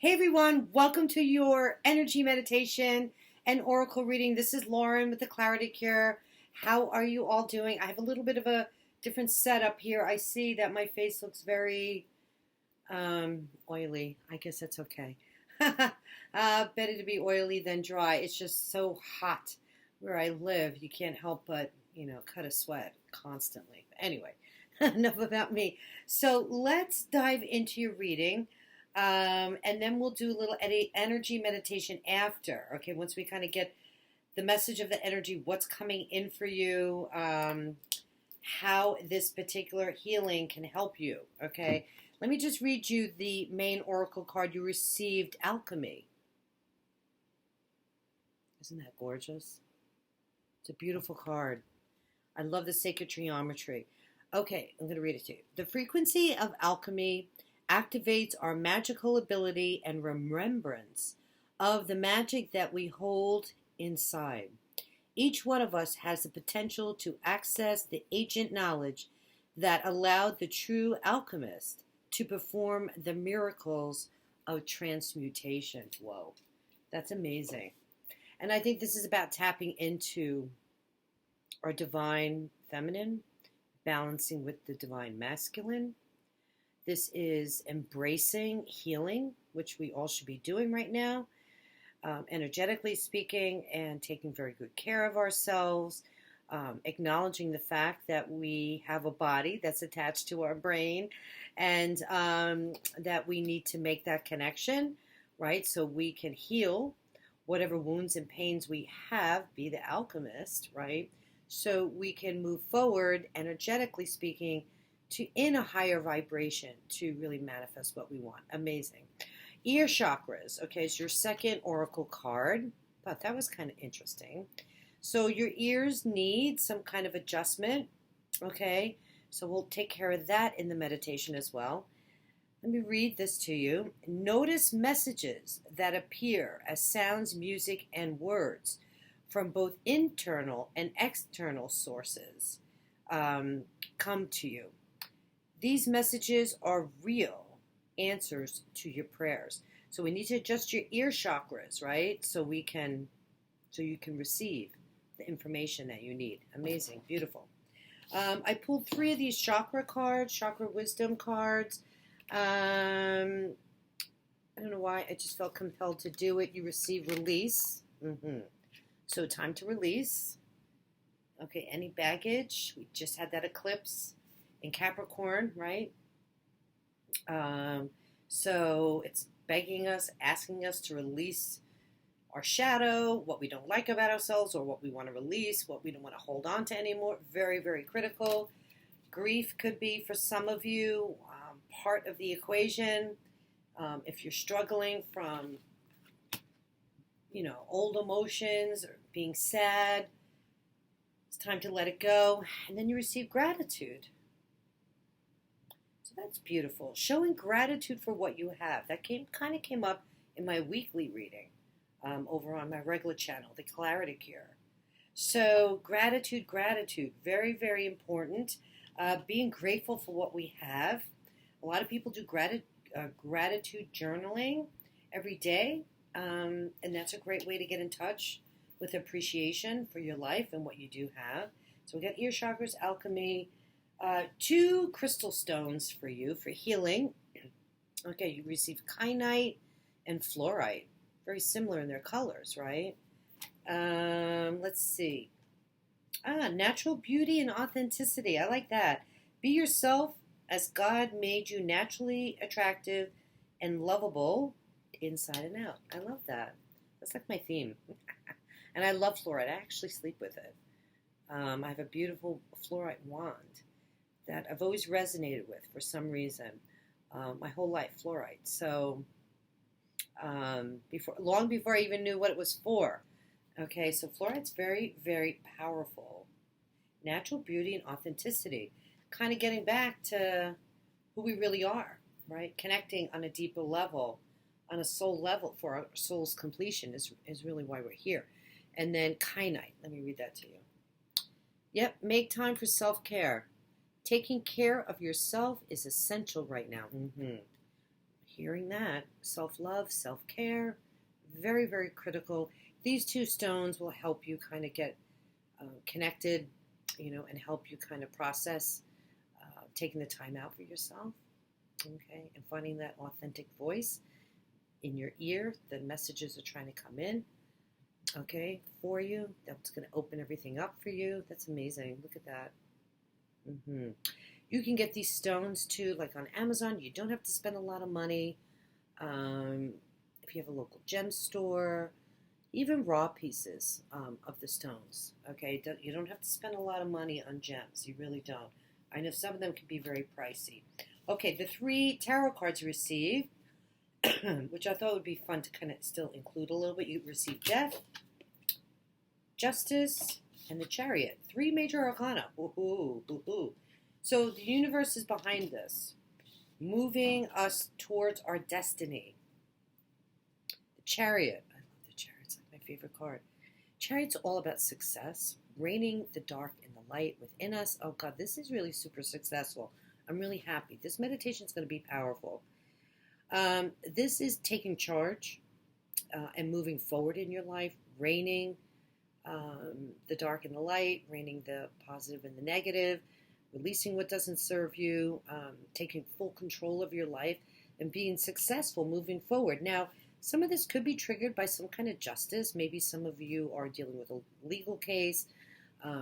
Hey everyone, welcome to your energy meditation and oracle reading. This is Lauren with the Clarity Cure. How are you all doing? I have a little bit of a different setup here. I see that my face looks very oily. I guess that's okay. Better to be oily than dry. It's just so hot where I live. You can't help but, cut a sweat constantly. Anyway, enough about me. So let's dive into your reading. And then we'll do a little energy meditation after. Okay, once we kind of get the message of the energy, what's coming in for you, how this particular healing can help you. Okay, let me just read you the main oracle card you received, Alchemy. Isn't that gorgeous? It's a beautiful card. I love the sacred geometry. Okay, I'm going to read it to you. The frequency of alchemy activates our magical ability and remembrance of the magic that we hold inside. Each one of us has the potential to access the ancient knowledge that allowed the true alchemist to perform the miracles of transmutation. Whoa, that's amazing. And I think this is about tapping into our divine feminine, balancing with the divine masculine. This is embracing healing, which we all should be doing right now, energetically speaking, and taking very good care of ourselves, acknowledging the fact that we have a body that's attached to our brain, and that we need to make that connection, right? So we can heal whatever wounds and pains we have, be the alchemist, right? So we can move forward, energetically speaking, to in a higher vibration to really manifest what we want. Amazing. Ear chakras. Okay, it's your second oracle card. Thought that was kind of interesting. So your ears need some kind of adjustment. Okay, so we'll take care of that in the meditation as well. Let me read this to you. Notice messages that appear as sounds, music, and words from both internal and external sources come to you. These messages are real answers to your prayers. So we need to adjust your ear chakras, right? So you can receive the information that you need. Amazing, beautiful. I pulled 3 of these chakra cards, chakra wisdom cards. I don't know why, I just felt compelled to do it. You receive release. So time to release. Okay, any baggage. We just had that eclipse in Capricorn, right? So it's begging us, asking us to release our shadow, what we don't like about ourselves, or what we want to release, what we don't want to hold on to anymore. Very, very critical. Grief could be, for some of you, part of the equation. If you're struggling from, old emotions or being sad, it's time to let it go. And then you receive gratitude. So that's beautiful. Showing gratitude for what you have. That kind of came up in my weekly reading over on my regular channel, The Clarity Cure. So gratitude. Very, very important. Being grateful for what we have. A lot of people do gratitude journaling every day. And that's a great way to get in touch with appreciation for your life and what you do have. So we got ear chakras, alchemy, 2 crystal stones for you for healing. Okay, you receive kyanite and fluorite. Very similar in their colors, right? Let's see. Natural beauty and authenticity. I like that. Be yourself as God made you, naturally attractive and lovable inside and out. I love that. That's like my theme. And I love fluorite. I actually sleep with it. I have a beautiful fluorite wand that I've always resonated with for some reason. My whole life, fluorite. So long before I even knew what it was for. Okay, so fluorite's very, very powerful. Natural beauty and authenticity. Kind of getting back to who we really are, right? Connecting on a deeper level, on a soul level for our soul's completion is really why we're here. And then kyanite. Let me read that to you. Yep, make time for self-care. Taking care of yourself is essential right now. hearing that. Self-love, self-care, very, very critical. These two stones will help you kind of get connected, and help you kind of process taking the time out for yourself, okay, and finding that authentic voice in your ear. The messages are trying to come in, okay, for you. That's going to open everything up for you. That's amazing. Look at that. You can get these stones too, like on Amazon. You don't have to spend a lot of money. If you have a local gem store, even raw pieces of the stones, okay? You don't have to spend a lot of money on gems. You really don't. I know some of them can be very pricey. Okay, the 3 tarot cards you receive, which I thought would be fun to kind of still include a little bit. You receive Death, Justice, and the Chariot. 3 major arcana. Ooh, ooh, ooh. So the universe is behind this, moving us towards our destiny. The Chariot. I love the Chariot. It's like my favorite card. Chariot's all about success, reigning the dark in the light within us. Oh God, this is really super successful. I'm really happy. This meditation is going to be powerful. This is taking charge and moving forward in your life, reigning the dark and the light, reigning the positive and the negative, releasing what doesn't serve you, taking full control of your life, and being successful moving forward. Now, some of this could be triggered by some kind of justice. Maybe some of you are dealing with a legal case.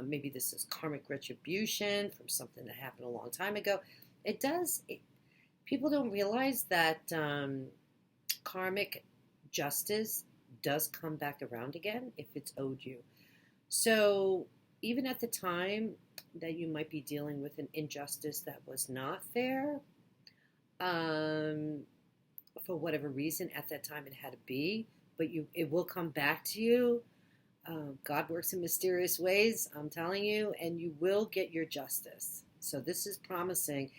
Maybe this is karmic retribution from something that happened a long time ago. People don't realize that karmic justice does come back around again if it's owed you. So even at the time that you might be dealing with an injustice that was not fair, for whatever reason at that time it had to be, but it will come back to you. God works in mysterious ways, I'm telling you, and you will get your justice. So this is promising.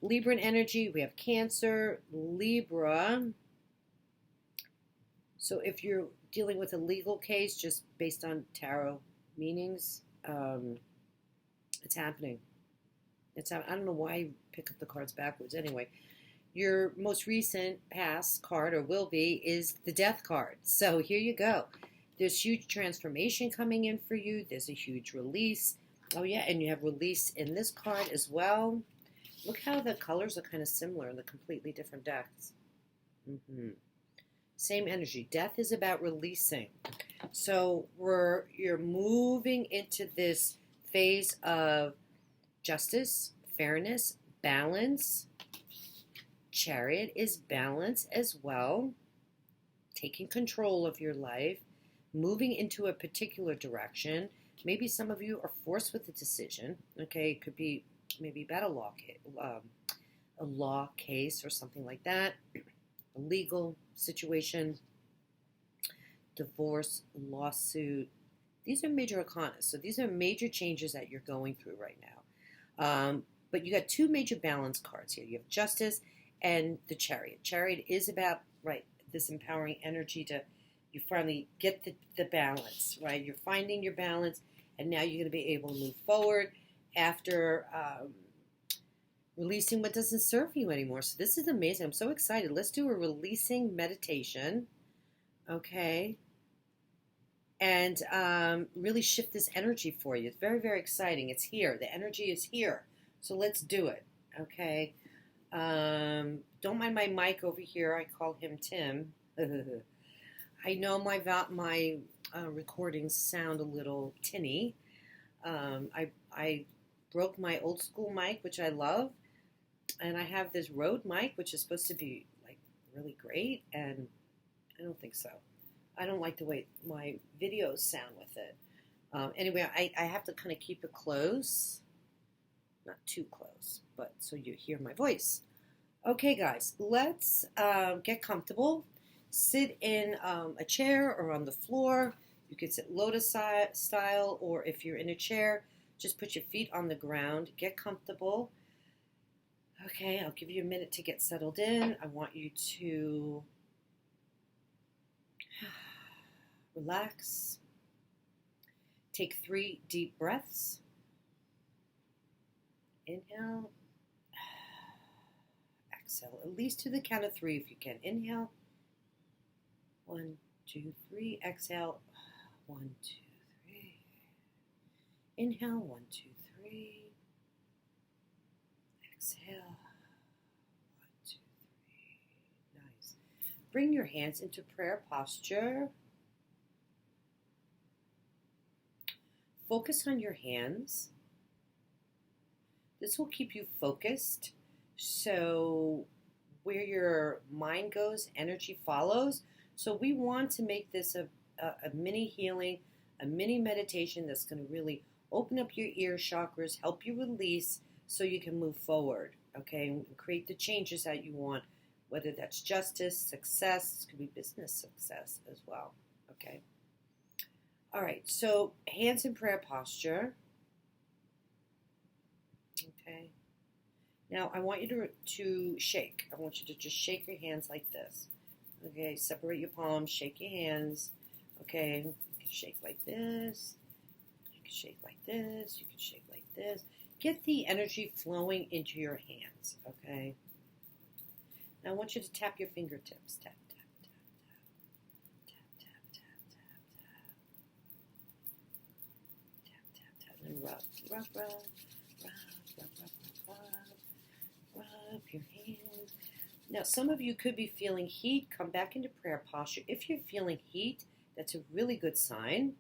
Libran energy, we have Cancer, Libra. So if you're dealing with a legal case just based on tarot meanings, it's happening. I don't know why I pick up the cards backwards. Anyway, your most recent past card, or will be, is the Death card. So here you go. There's huge transformation coming in for you. There's a huge release. Oh yeah, and you have release in this card as well. Look how the colors are kind of similar in the completely different decks. Same energy. Death is about releasing. So you're moving into this phase of justice, fairness, balance. Chariot is balance as well. Taking control of your life, moving into a particular direction. Maybe some of you are forced with a decision. Okay, it could be maybe about a law case or something like that. A legal situation, divorce, lawsuit. These are major arcana. So these are major changes that you're going through right now. But you got 2 major balance cards here. You have Justice and the Chariot. Chariot is about, right, this empowering energy to, you finally get the balance, right? You're finding your balance, and now you're going to be able to move forward after releasing what doesn't serve you anymore. So this is amazing. I'm so excited. Let's do a releasing meditation, okay? And really shift this energy for you. It's very, very exciting. It's here. The energy is here. So let's do it, okay? Don't mind my mic over here. I call him Tim. I know my recordings sound a little tinny. I broke my old school mic, which I love, and I have this Rode mic, which is supposed to be like really great, and I don't think so. I don't like the way my videos sound with it. Anyway, I have to kind of keep it close, not too close, but so you hear my voice. Okay, guys, let's get comfortable. Sit in a chair or on the floor. You could sit lotus style, or if you're in a chair, just put your feet on the ground. Get comfortable. Okay, I'll give you a minute to get settled in. I want you to relax. Take 3 deep breaths. Inhale. exhale, at least to the count of 3 if you can. Inhale. 1, 2, 3. Exhale. 1, 2, 3. Inhale. 1, 2, 3. Exhale. 1, 2, 3. Nice. Bring your hands into prayer posture. Focus on your hands. This will keep you focused. So where your mind goes, energy follows. So we want to make this a mini healing, a mini meditation that's going to really open up your ear chakras, help you release so you can move forward, okay, and create the changes that you want, whether that's justice, success, it could be business success as well, okay. All right, so hands in prayer posture, okay. Now I want you to shake. I want you to just shake your hands like this. Okay, separate your palms, shake your hands. Okay, you can shake like this. You can shake like this. You can shake like this. Get the energy flowing into your hands, okay? Now I want you to tap your fingertips. Tap, tap, tap, tap. Tap, tap, tap, tap, tap. Tap, tap, tap. And rub, rub, rub, rub, rub, rub, rub, rub. Rub your hands. Now, some of you could be feeling heat. Come back into prayer posture. If you're feeling heat, that's a really good sign.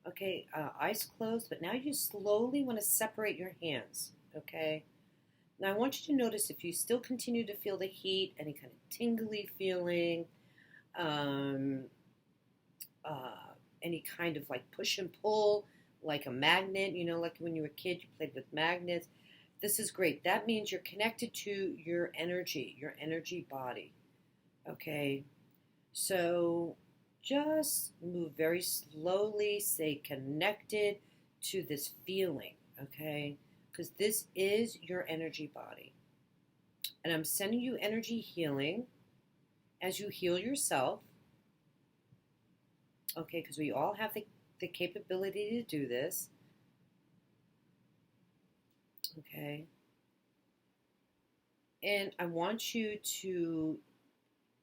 Okay, eyes closed, but now you slowly want to separate your hands, okay? Now, I want you to notice if you still continue to feel the heat, any kind of tingly feeling, any kind of like push and pull, like a magnet, you know, like when you were a kid, you played with magnets. This is great. That means you're connected to your energy body, okay? So just move very slowly, stay connected to this feeling, okay? Because this is your energy body. And I'm sending you energy healing as you heal yourself, okay? Because we all have the capability to do this. Okay. And I want you to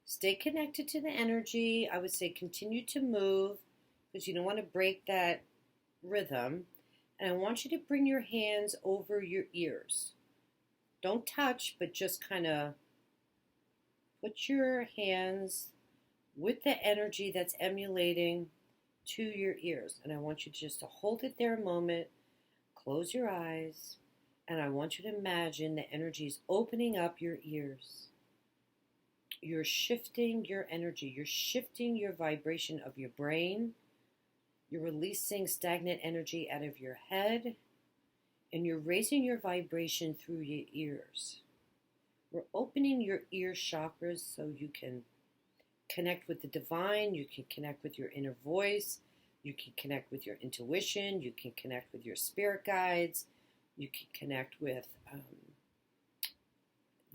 stay connected to the energy. I would say continue to move because you don't want to break that rhythm. And I want you to bring your hands over your ears. Don't touch, but just kind of put your hands with the energy that's emulating to your ears. And I want you just to hold it there a moment. Close your eyes. And I want you to imagine the energy is opening up your ears. You're shifting your energy. You're shifting your vibration of your brain. You're releasing stagnant energy out of your head. And you're raising your vibration through your ears. We're opening your ear chakras so you can connect with the divine. You can connect with your inner voice. You can connect with your intuition. You can connect with your spirit guides. You can connect with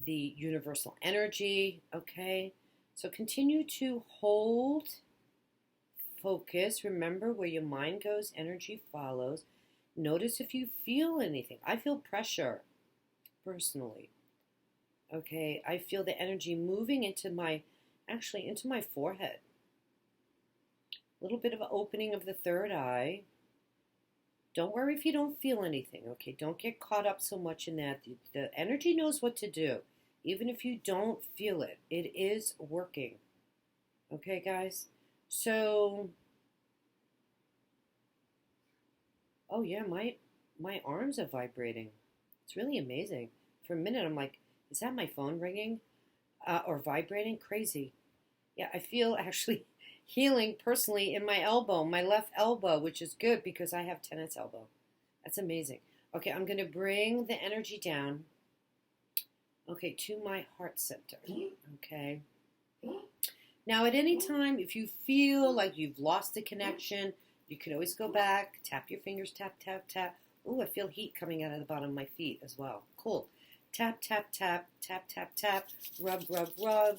the universal energy, okay? So continue to hold, focus. Remember, where your mind goes, energy follows. Notice if you feel anything. I feel pressure, personally, okay? I feel the energy moving into my forehead. A little bit of an opening of the third eye. Don't worry if you don't feel anything, okay? Don't get caught up so much in that. The energy knows what to do. Even if you don't feel it, it is working. Okay, guys? So, oh yeah, my arms are vibrating. It's really amazing. For a minute, I'm like, is that my phone ringing? Or vibrating? Crazy. Yeah, I feel actually healing personally in my elbow, my left elbow, which is good because I have tennis elbow. That's amazing. Okay, I'm going to bring the energy down, okay, to my heart center, okay? Now, at any time, if you feel like you've lost the connection, you can always go back, tap your fingers, tap, tap, tap. Ooh, I feel heat coming out of the bottom of my feet as well. Cool. Tap, tap, tap, tap, tap, tap, rub, rub, rub.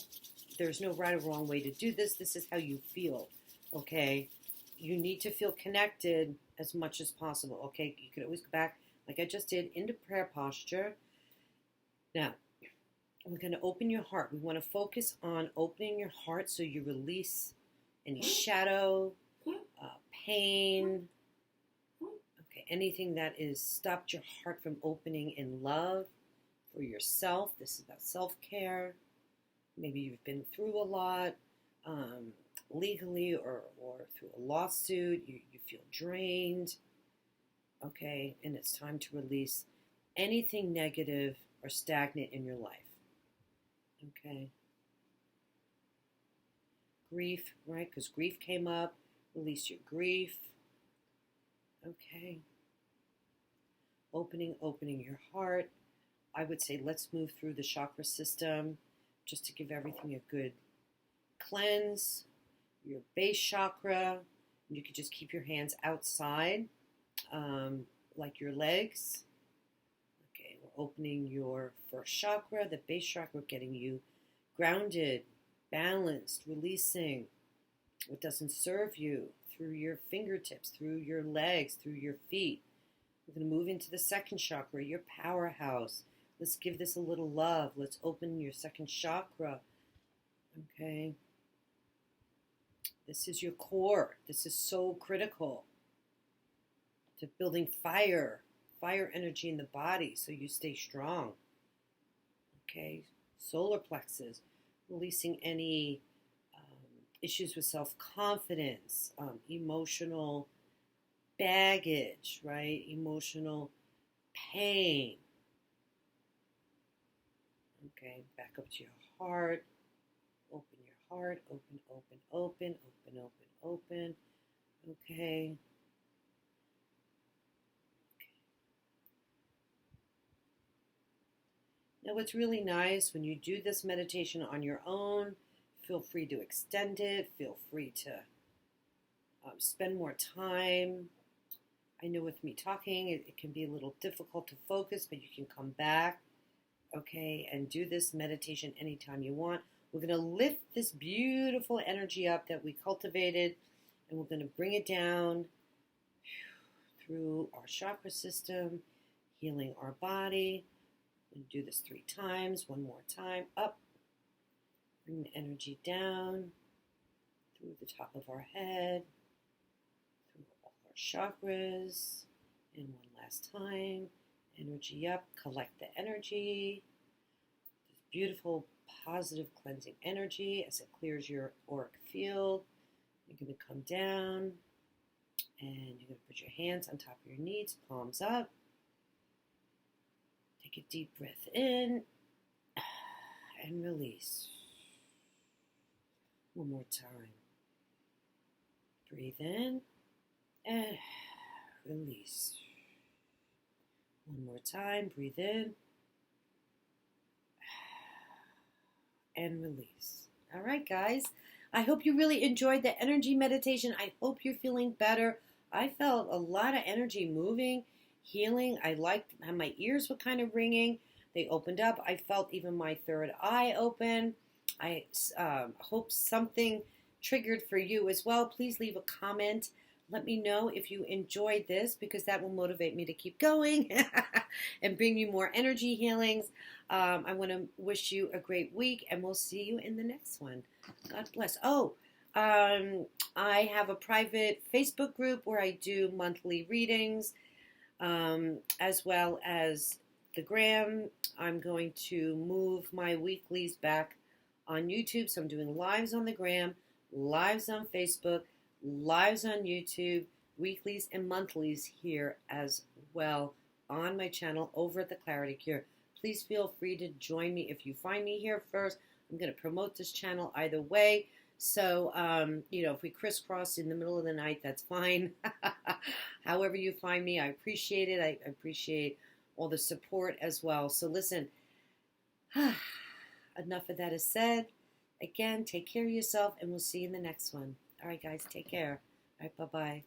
There's no right or wrong way to do this. This is how you feel, okay? You need to feel connected as much as possible, okay? You can always go back, like I just did, into prayer posture. Now, We're going to open your heart. We want to focus on opening your heart so you release any shadow, pain, okay, anything that is stopped your heart from opening in love for yourself. This is about self-care. Maybe you've been through a lot legally or through a lawsuit. You feel drained. Okay, and it's time to release anything negative or stagnant in your life. Okay. Grief, right? Because grief came up. Release your grief. Okay. Opening your heart. I would say let's move through the chakra system just to give everything a good cleanse. Your base chakra. You could just keep your hands outside, like your legs. Okay, we're opening your first chakra, the base chakra, getting you grounded, balanced, releasing what doesn't serve you through your fingertips, through your legs, through your feet. We're going to move into the second chakra, your powerhouse. Let's give this a little love. Let's open your second chakra. Okay. This is your core. This is so critical to building fire energy in the body so you stay strong. Okay. Solar plexus, releasing any issues with self-confidence, emotional baggage, right? Emotional pain. Okay, back up to your heart. Open your heart. Open, open, open, open, open, open. Okay. Now, what's really nice when you do this meditation on your own, feel free to extend it. Feel free to spend more time. I know with me talking, it can be a little difficult to focus, but you can come back, okay, and do this meditation anytime you want. We're going to lift this beautiful energy up that we cultivated, and we're going to bring it down through our chakra system, healing our body. We're going to do this 3 times. One more time. Up. Bring the energy down through the top of our head, through all our chakras. And one last time. Energy up. Collect the energy. This beautiful, positive, cleansing energy as it clears your auric field. You're going to come down and you're going to put your hands on top of your knees, palms up. Take a deep breath in and release. One more time. Breathe in and release. One more time. Breathe in and release. All right, guys. I hope you really enjoyed the energy meditation. I hope you're feeling better. I felt a lot of energy moving, healing. I liked how my ears were kind of ringing. They opened up. I felt even my third eye open. I hope something triggered for you as well. Please leave a comment. Let me know if you enjoyed this because that will motivate me to keep going and bring you more energy healings. I want to wish you a great week and we'll see you in the next one. God bless. Oh, I have a private Facebook group where I do monthly readings as well as the gram. I'm going to move my weeklies back on YouTube. So I'm doing lives on the gram, lives on Facebook, lives on YouTube, weeklies and monthlies here as well on my channel over at The Clarity Cure. Please feel free to join me if you find me here first. I'm going to promote this channel either way. So, if we crisscross in the middle of the night, that's fine. However you find me, I appreciate it. I appreciate all the support as well. So listen, enough of that is said. Again, take care of yourself, and we'll see you in the next one. All right, guys, take care. All right, bye-bye.